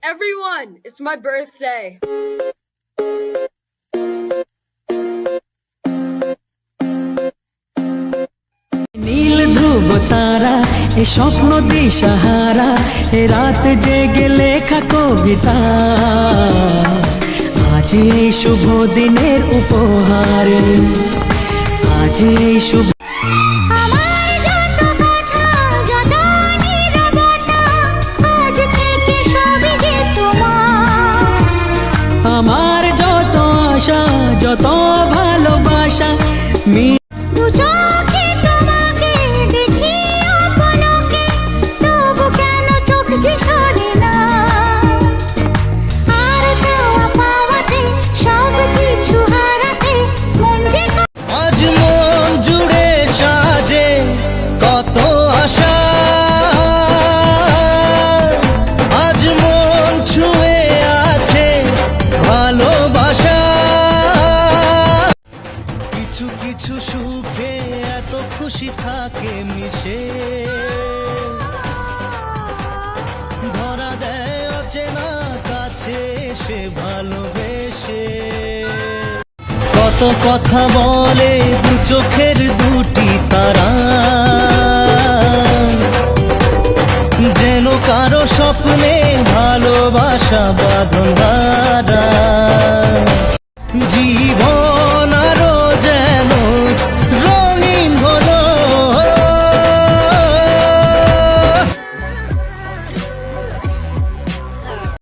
Everyone, it's my birthday. নীল ধ্রুব তারা এ স্বপ্ন দিশাহারা এ রাত জেগে লেখা কবিতা আজ এই শুভ দিনের উপহার আজ এই শুভ আমার যত আশা যত ভালোবাসা আজ মন জুড়ে সাজে কত আশা আজ মন ছুঁয়ে আছে ভালোবাসা কিছু কিছু সুখে এত খুশি থাকে মিশে ধরা দেয় অচেনা কাছে সে ভালোবেসে কত কথা বলে দু চোখের দুটি তারা যেন কারো স্বপ্নে ভালোবাসা বাঁধন ধারা